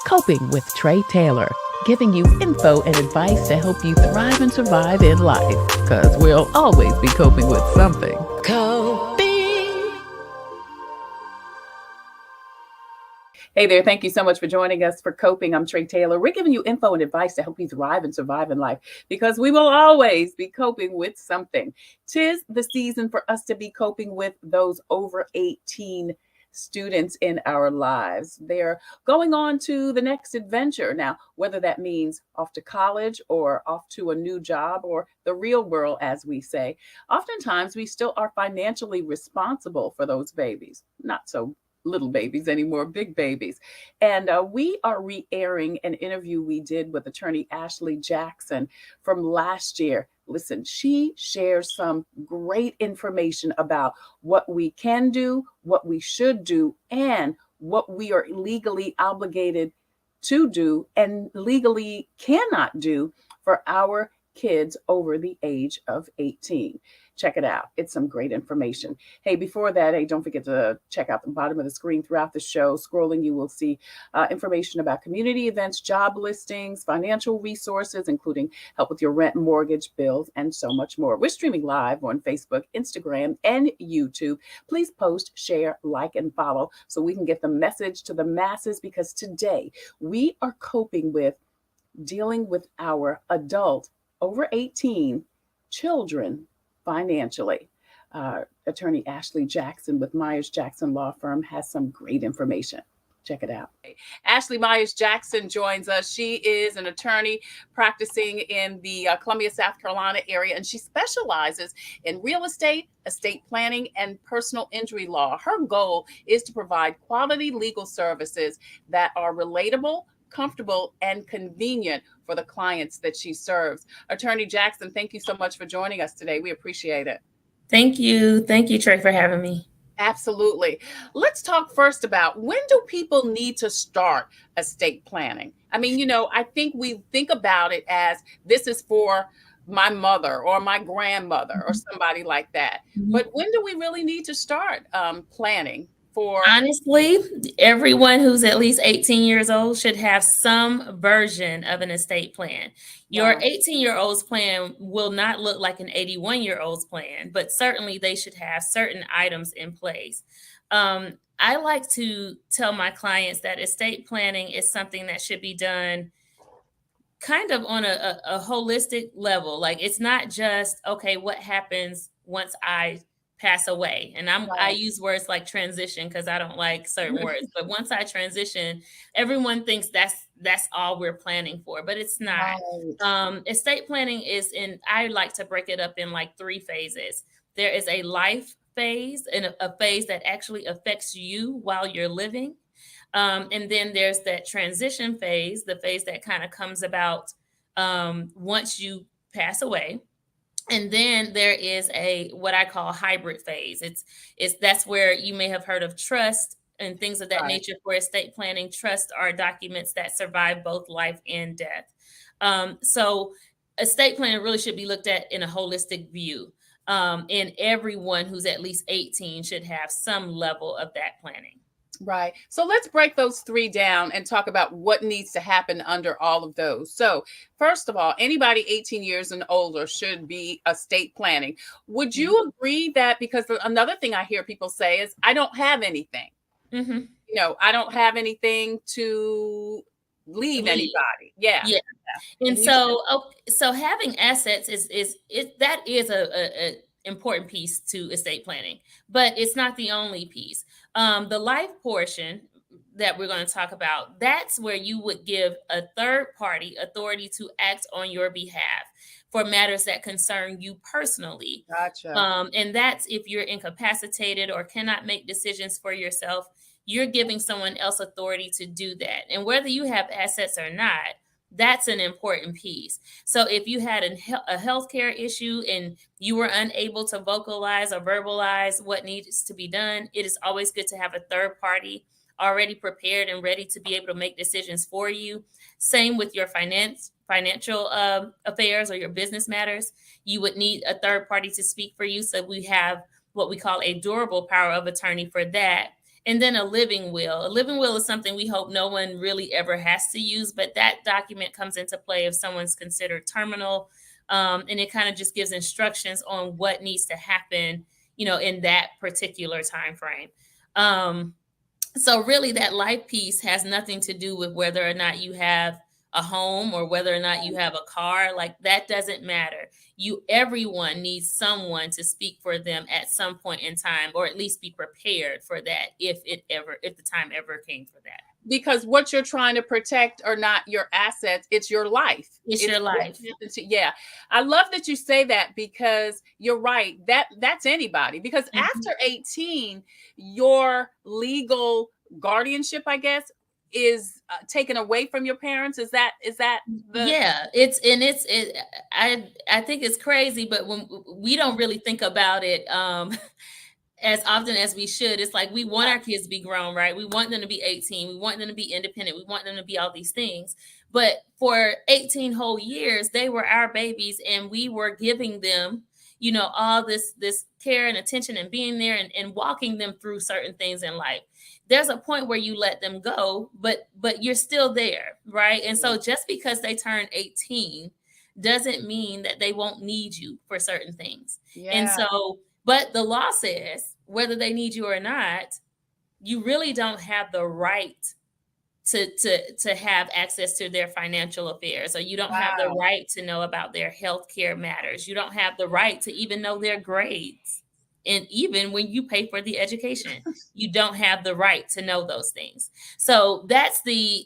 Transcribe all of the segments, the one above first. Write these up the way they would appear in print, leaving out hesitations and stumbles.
Coping with Tre Tailor, giving you info and advice to help you thrive and survive in life, because we'll always be coping with something. Coping. Hey there, thank you so much for joining us for Coping. I'm Tre Tailor. We're giving you info and advice to help you thrive and survive in life, because we will always be coping with something. 'Tis the season for us to be coping with those over 18 students in our lives. They're going on to the next adventure. Now, whether that means off to college or off to a new job or the real world, as we say, oftentimes we still are financially responsible for those babies. Not so little babies anymore, big babies. And we are re-airing an interview we did with attorney Ashley Jackson from last year. Listen, she shares some great information about what we can do, what we should do, and what we are legally obligated to do and legally cannot do for our kids over the age of 18. Check it out. It's some great information. Hey, before that, hey, don't forget to check out the bottom of the screen throughout the show. Scrolling, you will see information about community events, job listings, financial resources, including help with your rent, mortgage, bills, and so much more. We're streaming live on Facebook, Instagram, and YouTube. Please post, share, like, and follow so we can get the message to the masses, because today we are coping with dealing with our adult over 18 children financially. Attorney Ashley Jackson with Myers Jackson Law Firm has some great information. Check it out. Ashley Myers Jackson joins us. She is an attorney practicing in the Columbia, South Carolina area, and she specializes in real estate planning, and personal injury law. Her goal is to provide quality legal services that are relatable, comfortable, and convenient for the clients that she serves. Attorney Jackson, thank you so much for joining us today. We appreciate it. Thank you. Thank you, Trey, for having me. Absolutely. Let's talk first about, when do people need to start estate planning? I mean, I think we think about it as, this is for my mother or my grandmother or somebody like that. But when do we really need to start planning? Honestly, everyone who's at least 18 years old should have some version of an estate plan. Your 18-year-old's plan will not look like an 81-year-old's plan, but certainly they should have certain items in place. I like to tell my clients that estate planning is something that should be done kind of on a holistic level. Like, it's not just, okay, what happens once I pass away? And I use words like transition because I don't like certain words. But once I transition, everyone thinks that's all we're planning for, but it's not. Estate planning I like to break it up in like 3 phases. There is a life phase, and a phase that actually affects you while you're living. And then there's that transition phase, the phase that kind of comes about once you pass away. And then there is what I call hybrid phase. That's where you may have heard of trust and things of that nature. For estate planning, trust are documents that survive both life and death. So estate planning really should be looked at in a holistic view. And everyone who's at least 18 should have some level of that planning. Right. So let's break those 3 down and talk about what needs to happen under all of those. So first of all, anybody 18 years and older should be estate planning. Would you agree that, because another thing I hear people say is, I don't have anything. I don't have anything to leave anybody. Yeah. And so having assets is a important piece to estate planning, but it's not the only piece. The life portion that we're going to talk about, that's where you would give a third party authority to act on your behalf for matters that concern you personally. Gotcha. And that's if you're incapacitated or cannot make decisions for yourself, you're giving someone else authority to do that. And whether you have assets or not, that's an important piece. So if you had a healthcare issue and you were unable to vocalize or verbalize what needs to be done, it is always good to have a third party already prepared and ready to be able to make decisions for you. Same with your financial affairs or your business matters. You would need a third party to speak for you. So we have what we call a durable power of attorney for that. And then a living will. A living will is something we hope no one really ever has to use, but that document comes into play if someone's considered terminal, and it kind of just gives instructions on what needs to happen, in that particular time frame. So really, that life piece has nothing to do with whether or not you have a home or whether or not you have a car. Like, that doesn't matter. Everyone needs someone to speak for them at some point in time, or at least be prepared for that if the time ever came for that. Because what you're trying to protect are not your assets, it's your life. It's your life. Yeah. I love that you say that, because you're right. That's anybody. Because after 18, your legal guardianship, I guess, is taken away from your parents. Is that the Yeah, I think it's crazy, but when we don't really think about it as often as we should. It's like, we want our kids to be grown, right? We want them to be 18. We want them to be independent. We want them to be all these things. But for 18 whole years, they were our babies, and we were giving them, all this care and attention, and being there, and walking them through certain things in life. There's a point where you let them go, but you're still there, right? And so just because they turn 18 doesn't mean that they won't need you for certain things. And so, but the law says, whether they need you or not, you really don't have the right to have access to their financial affairs, or you don't have the right to know about their health care matters. You don't have the right to even know their grades. And even when you pay for the education, you don't have the right to know those things. So that's the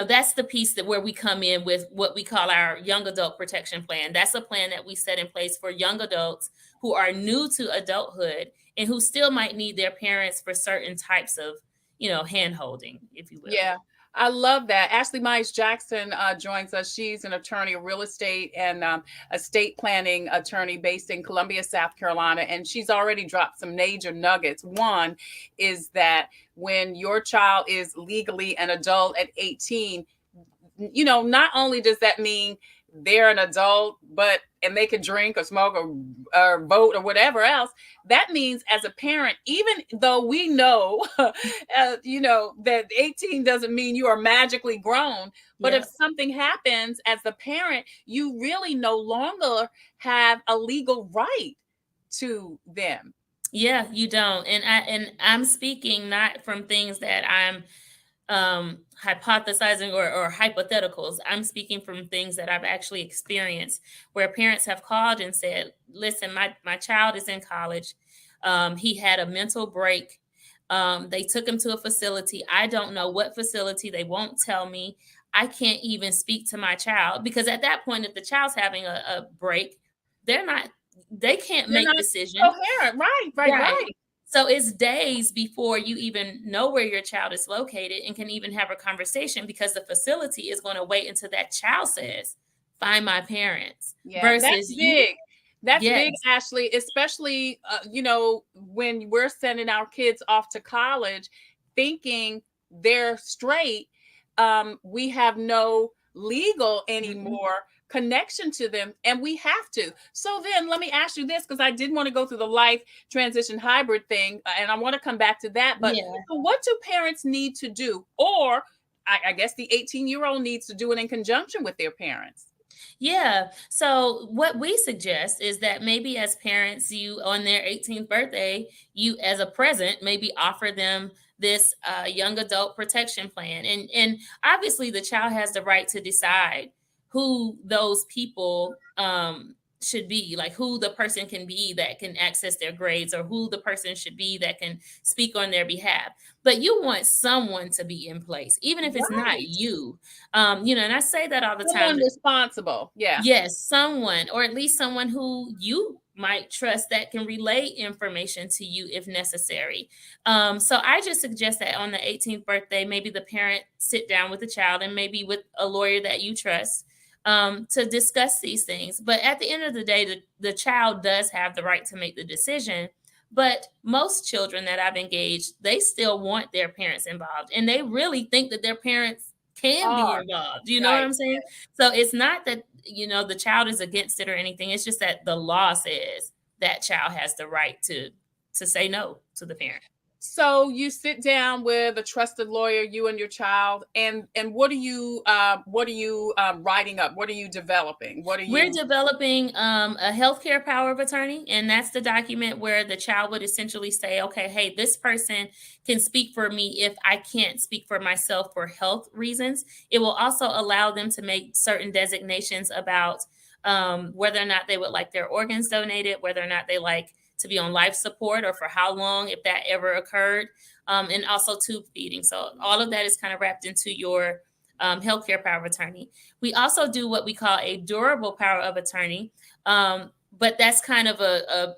that's the piece where we come in with what we call our young adult protection plan. That's a plan that we set in place for young adults who are new to adulthood and who still might need their parents for certain types of, hand holding, if you will. Yeah. I love that. Ashley Myers Jackson joins us. She's an attorney, a real estate and estate planning attorney based in Columbia, South Carolina. And she's already dropped some major nuggets. One is that when your child is legally an adult at 18, not only does that mean they're an adult, and they can drink or smoke or vote or whatever else. That means, as a parent, even though we know, that 18 doesn't mean you are magically grown, but if something happens as the parent, you really no longer have a legal right to them. Yeah, you don't. And I'm speaking not from things that I'm hypothesizing or hypotheticals. I'm speaking from things that I've actually experienced, where parents have called and said, listen, my child is in college. He had a mental break. They took him to a facility. I don't know what facility. They won't tell me. I can't even speak to my child, because at that point, if the child's having a break, they can't make decisions. Coherent. Right. So it's days before you even know where your child is located and can even have a conversation, because the facility is going to wait until that child says, find my parents. Yeah, versus that's big. That's big, Ashley, especially, when we're sending our kids off to college thinking they're straight. We have no legal anymore connection to them, and we have to. So then let me ask you this, because I did want to go through the life transition hybrid thing, and I want to come back to that. But what do parents need to do? Or I guess the 18-year-old needs to do it in conjunction with their parents. Yeah. So what we suggest is that maybe as parents, you, on their 18th birthday, you as a present, maybe offer them this young adult protection plan. And obviously the child has the right to decide who those people should be, like who the person can be that can access their grades, or who the person should be that can speak on their behalf. But you want someone to be in place, even if it's not you. And I say that all the time. Someone responsible. Yeah. Yes, someone, or at least someone who you might trust that can relay information to you if necessary. So I just suggest that on the 18th birthday, maybe the parent sit down with the child, and maybe with a lawyer that you trust, to discuss these things. But at the end of the day, the child does have the right to make the decision. But most children that I've engaged, they still want their parents involved, and they really think that their parents can be involved. You know what I'm saying? So it's not that, the child is against it or anything. It's just that the law says that child has the right to say no to the parent. So you sit down with a trusted lawyer, you and your child, and what are you writing up? What are you developing? What are We're you? developing a healthcare power of attorney, and that's the document where the child would essentially say, okay, hey, this person can speak for me if I can't speak for myself for health reasons. It will also allow them to make certain designations about whether or not they would like their organs donated, whether or not they like to be on life support, or for how long, if that ever occurred, and also tube feeding. So all of that is kind of wrapped into your healthcare power of attorney. We also do what we call a durable power of attorney, but that's kind of a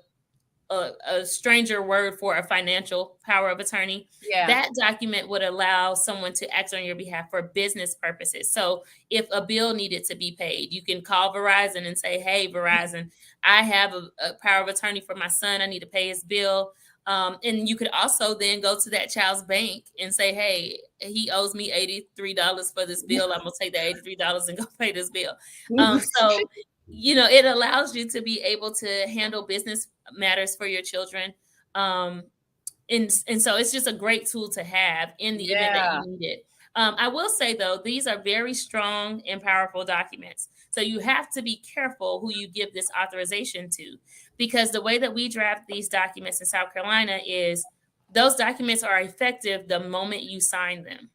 stranger word for a financial power of attorney. Yeah. That document would allow someone to act on your behalf for business purposes. So if a bill needed to be paid, you can call Verizon and say, hey, Verizon, I have a power of attorney for my son. I need to pay his bill. And you could also then go to that child's bank and say, hey, he owes me $83 for this bill. I'm going to take that $83 and go pay this bill. So it allows you to be able to handle business matters for your children. And so it's just a great tool to have in the event that Yeah. you need it. I will say, though, these are very strong and powerful documents. So you have to be careful who you give this authorization to, because the way that we draft these documents in South Carolina is those documents are effective the moment you sign them.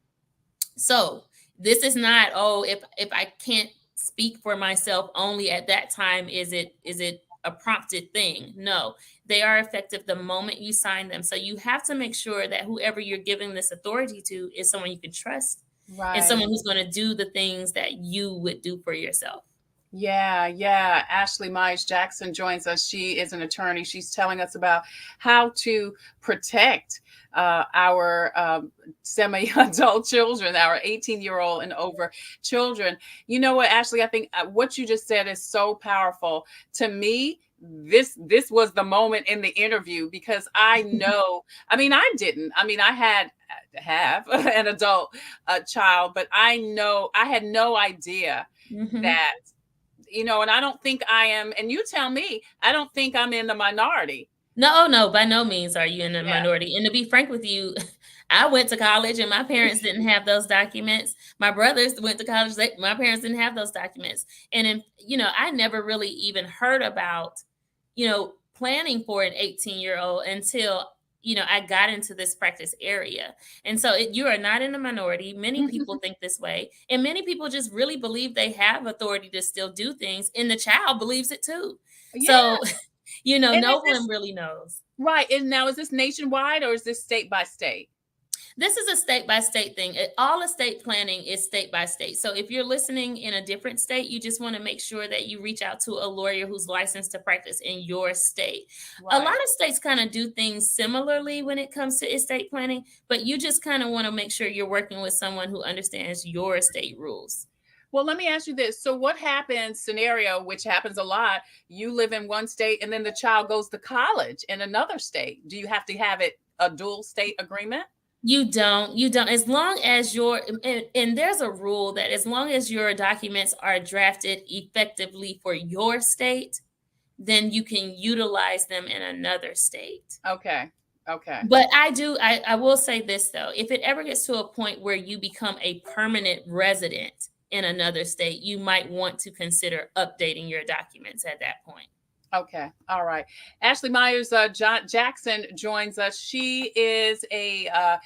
So this is not, if I can't speak for myself only at that time, is it a prompted thing? No, they are effective the moment you sign them. So you have to make sure that whoever you're giving this authority to is someone you can trust and Right. someone who's going to do the things that you would do for yourself. Yeah, yeah. Ashley Myers Jackson joins us. She is an attorney. She's telling us about how to protect our semi adult children, our 18-year-old and over children. You know what, Ashley? I think what you just said is so powerful. To me, this was the moment in the interview, because I know, I mean, I didn't. I mean, I have an adult child, but I know I had no idea Mm-hmm. that, and I don't think I am, and you tell me, I don't think I'm in the minority. No, by no means are you in the Yeah. minority. And to be frank with you, I went to college and my parents didn't have those documents. My brothers went to college, my parents didn't have those documents. And I never really even heard about, planning for an 18-year-old until, I got into this practice area. And so you are not in the minority. Many people think this way. And many people just really believe they have authority to still do things. And the child believes it too. Yeah. So And no is one this really knows. right? And now, is this nationwide or is this state by state? This is a state by state thing. All estate planning is state by state. So if you're listening in a different state, you just want to make sure that you reach out to a lawyer who's licensed to practice in your state. A lot Right. of states kind of do things similarly when it comes to estate planning, but you just kind of want to make sure you're working with someone who understands your state rules. Well, let me ask you this. So what happens, scenario, which happens a lot, you live in one state and then the child goes to college in another state. Do you have to have it a dual state agreement? You don't. As long as and there's a rule that as long as your documents are drafted effectively for your state, then you can utilize them in another state. Okay. Okay. But I will say this though, if it ever gets to a point where you become a permanent resident in another state, you might want to consider updating your documents at that point. Okay. All right. Ashley Myers Jackson joins us. She is has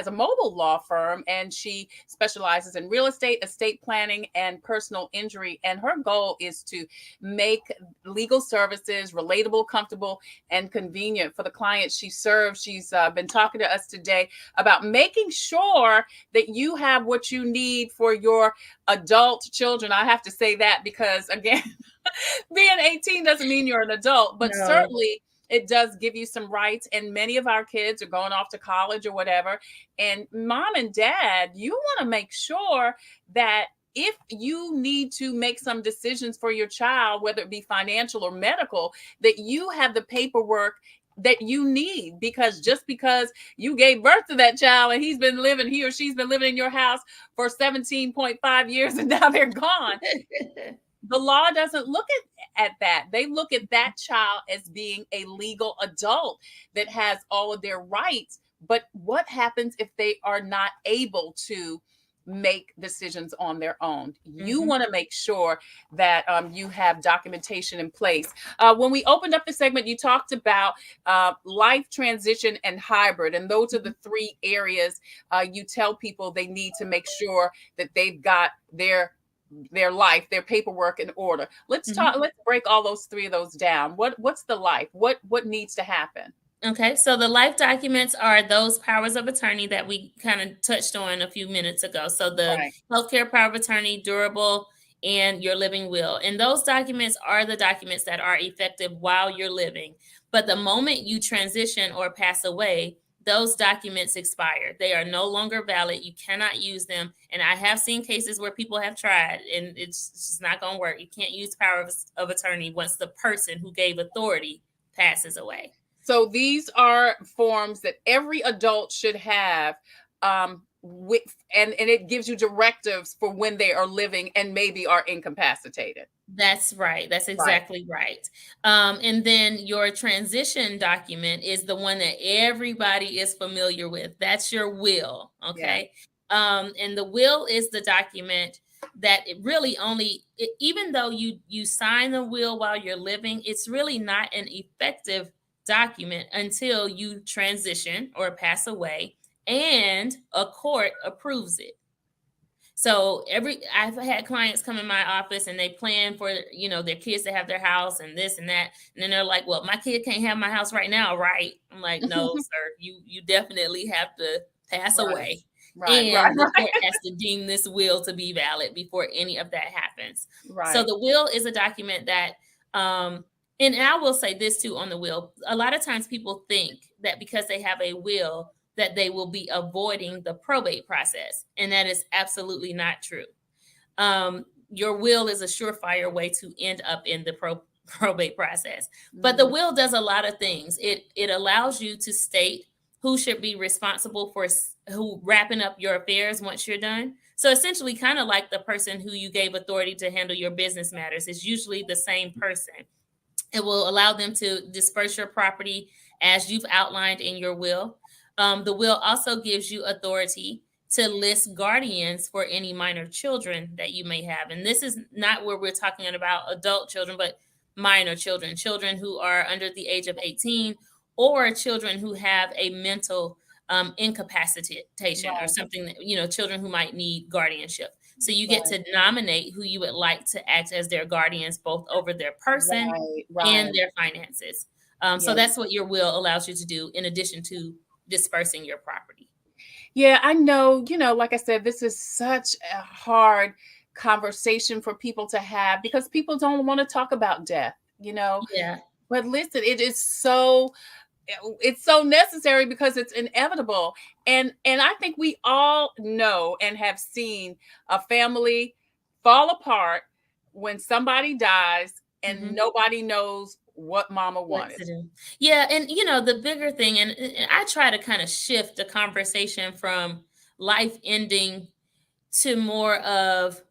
a mobile law firm, and she specializes in real estate, estate planning, and personal injury. And her goal is to make legal services relatable, comfortable, and convenient for the clients she serves. She's been talking to us today about making sure that you have what you need for your adult children. I have to say that because, again, being 18 doesn't mean you're an adult, but No. certainly it does give you some rights. And many of our kids are going off to college or whatever. And mom and dad, you want to make sure that if you need to make some decisions for your child, whether it be financial or medical, that you have the paperwork that you need, because just because you gave birth to that child and he or she's been living in your house for 17.5 years and now they're gone, the law doesn't look at that. They look at that child as being a legal adult that has all of their rights. But what happens if they are not able to make decisions on their own? You Mhm. want to make sure that you have documentation in place. When we opened up the segment, you talked about life transition and hybrid, and those are Mhm. the three areas you tell people they need to make sure that they've got their life, their paperwork in order. Let's talk, Mhm. let's break all those three of those down. What's the life? What needs to happen? Okay, so the life documents are those powers of attorney that we kind of touched on a few minutes ago. So the Right. healthcare power of attorney, durable, and your living will. And those documents are the documents that are effective while you're living. But the moment you transition or pass away, those documents expire. They are no longer valid. You cannot use them. And I have seen cases where people have tried, and it's just not going to work. You can't use power of attorney once the person who gave authority passes away. So these are forms that every adult should have, with, and it gives you directives for when they are living and maybe are incapacitated. That's right. That's Right. exactly right. And then your transition document is the one that everybody is familiar with. That's your will. Yeah. Okay. And the will is the document that it really only, even though you sign the will while you're living, it's really not an effective document until you transition or pass away and a court approves it. So I've had clients come in my office and they plan for, their kids to have their house and this and that. And then they're like, well, my kid can't have my house right now, right? I'm like, no, sir, you definitely have to pass Right. away. Right. And the court has to deem this will to be valid before any of that happens. So Right. the will is a document that, and I will say this too on the will. A lot of times people think that because they have a will, that they will be avoiding the probate process. And that is absolutely not true. Your will is a surefire way to end up in the probate process. But the Mhm. will does a lot of things. It allows you to state who should be responsible for who wrapping up your affairs once you're done. So essentially, kind of like the person who you gave authority to handle your business matters, is usually the same person. It will allow them to disperse your property as you've outlined in your will. The will also gives you authority to list guardians for any minor children that you may have. And this is not where we're talking about adult children, but minor children, children who are under the age of 18, or children who have a mental incapacitation or Right. something that, children who might need guardianship. So you get Right. to nominate who you would like to act as their guardians, both over their person Right. and Right. their finances. So Yeah. that's what your will allows you to do in addition to dispersing your property. Yeah, I know, like I said, this is such a hard conversation for people to have because people don't want to talk about death. Yeah. But listen, it's so necessary because it's inevitable. And I think we all know and have seen a family fall apart when somebody dies and Hmm. nobody knows what mama What wanted. to do. Yeah. And, the bigger thing, and I try to kind of shift the conversation from life ending to more of,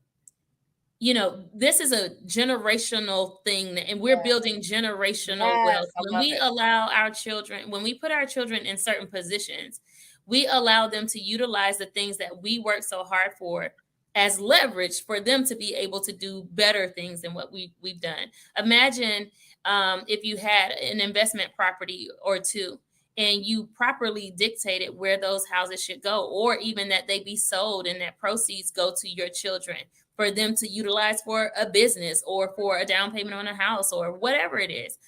this is a generational thing, and we're Yeah. building generational Yes, wealth. I When love we it. allow our children, when we put our children in certain positions, we allow them to utilize the things that we work so hard for as leverage for them to be able to do better things than what we've done. Imagine if you had an investment property or two and you properly dictated where those houses should go, or even that they be sold and that proceeds go to your children for them to utilize for a business or for a down payment on a house or whatever it is.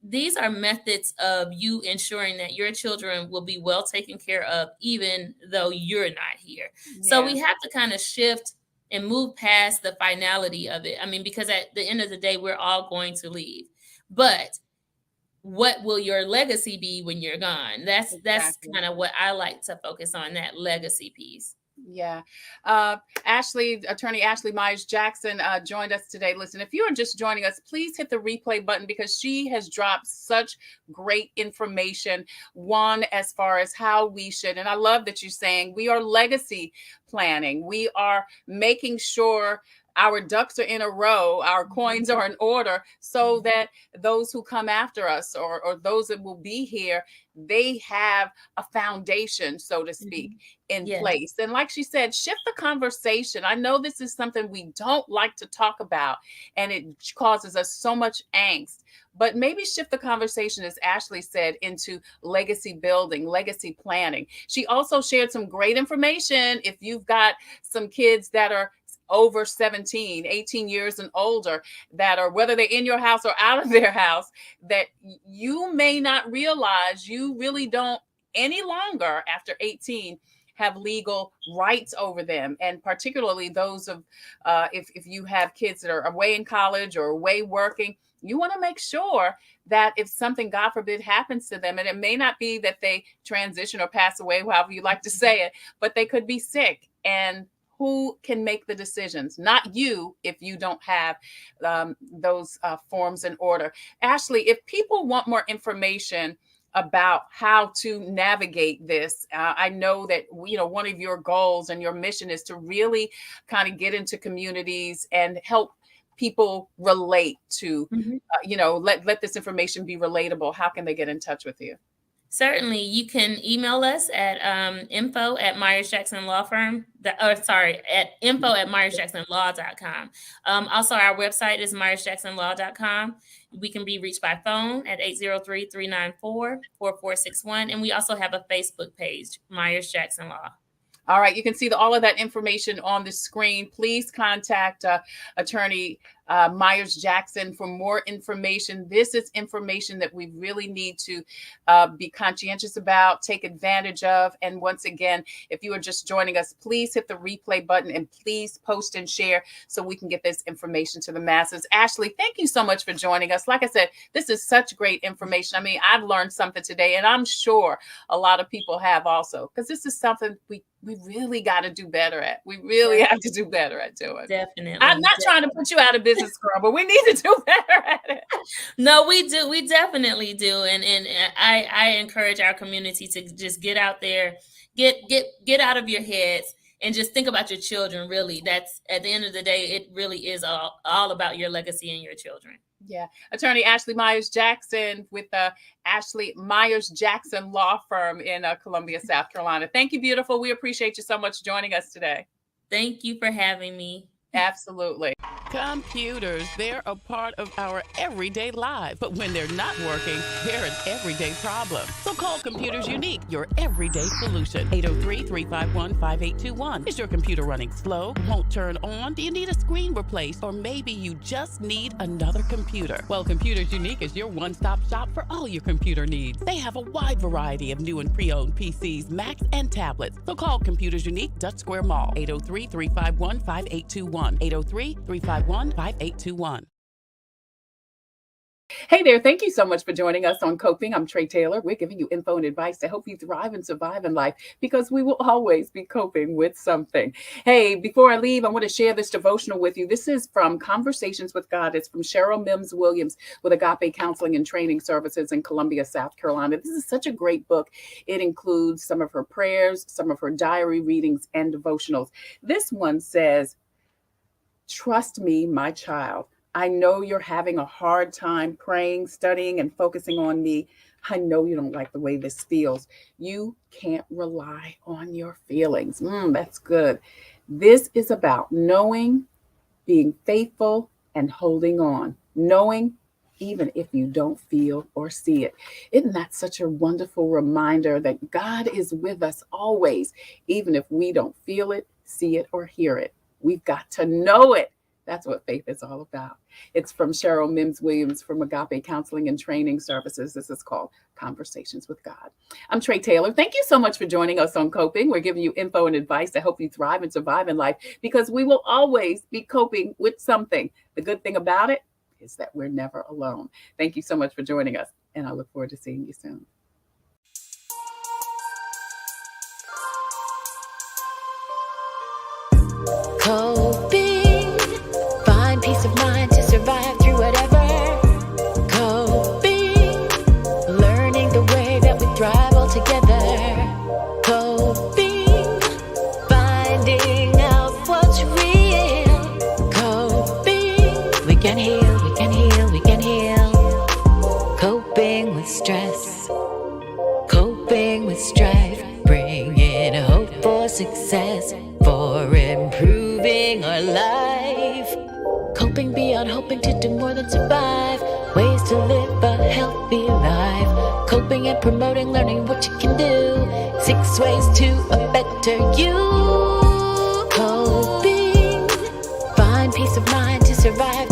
These are methods of you ensuring that your children will be well taken care of, even though you're not here. So Yeah, we have to kind of shift and move past the finality of it. I mean, because at the end of the day, we're all going to leave. But what will your legacy be when you're gone? That's exactly. kind of what I like to focus on, that legacy piece. Yeah. Attorney Ashley Myers Jackson joined us today. Listen, if you are just joining us, please hit the replay button because she has dropped such great information. One, as far as how we should, and I love that you're saying we are legacy planning. We are making sure our ducks are in a row, our coins are in order, so that those who come after us, or those that will be here, they have a foundation, so to speak, in Yeah. place. And like she said, shift the conversation. I know this is something we don't like to talk about, and it causes us so much angst. But maybe shift the conversation, as Ashley said, into legacy building, legacy planning. She also shared some great information. If you've got some kids that are over 17, 18 years and older, that are, whether they're in your house or out of their house, that you may not realize you really don't any longer after 18 have legal rights over them. And particularly those of, if you have kids that are away in college or away working, you want to make sure that if something, God forbid, happens to them, and it may not be that they transition or pass away, however you like to say it, but they could be sick. And who can make the decisions? Not you, if you don't have those forms in order. Ashley, if people want more information about how to navigate this, I know that one of your goals and your mission is to really kind of get into communities and help people relate to, let this information be relatable. How can they get in touch with you? Certainly, you can email us at info at Myers Jackson Law Firm. At info at MyersJacksonLaw.com. Also, our website is MyersJacksonLaw.com. We can be reached by phone at 803-394-4461. And we also have a Facebook page, Myers Jackson Law. All right. You can see all of that information on the screen. Please contact Attorney Myers Jackson for more information. This is information that we really need to be conscientious about, take advantage of. And once again, if you are just joining us, please hit the replay button and please post and share so we can get this information to the masses. Ashley, thank you so much for joining us. Like I said, this is such great information. I mean, I've learned something today, and I'm sure a lot of people have also, because this is something we really got to do better at. We really have to do better at doing. Definitely. I'm not trying to put you out of business, girl, but we need to do better at it. No, we do. We definitely do. And I encourage our community to just get out there, get out of your heads and just think about your children. Really, that's at the end of the day, it really is all about your legacy and your children. Yeah. Attorney Ashley Myers Jackson with Ashley Myers Jackson Law Firm in Columbia, South Carolina. Thank you, beautiful. We appreciate you so much joining us today. Thank you for having me. Absolutely. Computers, they're a part of our everyday lives. But when they're not working, they're an everyday problem. So call Computers Unique, your everyday solution. 803-351-5821. Is your computer running slow? Won't turn on? Do you need a screen replaced? Or maybe you just need another computer? Well, Computers Unique is your one-stop shop for all your computer needs. They have a wide variety of new and pre-owned PCs, Macs, and tablets. So call Computers Unique, Dutch Square Mall. 803-351-5821. 803-351-5821. Hey there. Thank you so much for joining us on Coping. I'm Tre Tailor. We're giving you info and advice to help you thrive and survive in life, because we will always be coping with something. Hey, before I leave, I want to share this devotional with you. This is from Conversations with God. It's from Cheryl Mims Williams with Agape Counseling and Training Services in Columbia, South Carolina. This is such a great book. It includes some of her prayers, some of her diary readings, and devotionals. This one says, "Trust me, my child. I know you're having a hard time praying, studying, and focusing on me. I know you don't like the way this feels. You can't rely on your feelings." That's good. This is about knowing, being faithful, and holding on. Knowing even if you don't feel or see it. Isn't that such a wonderful reminder that God is with us always, even if we don't feel it, see it, or hear it? We've got to know it. That's what faith is all about. It's from Cheryl Mims Williams from Agape Counseling and Training Services. This is called Conversations with God. I'm Tre Tailor. Thank you so much for joining us on Coping. We're giving you info and advice to help you thrive and survive in life, because we will always be coping with something. The good thing about it is that we're never alone. Thank you so much for joining us, and I look forward to seeing you soon. Coping, find peace of mind to survive through whatever. Coping, learning the way that we thrive all together. Coping, finding out what's real. success, for improving our life. Coping beyond hoping to do more than survive. Ways to live a healthy life. Coping and promoting, learning what you can do. 6 ways to a better you. Coping, find peace of mind to survive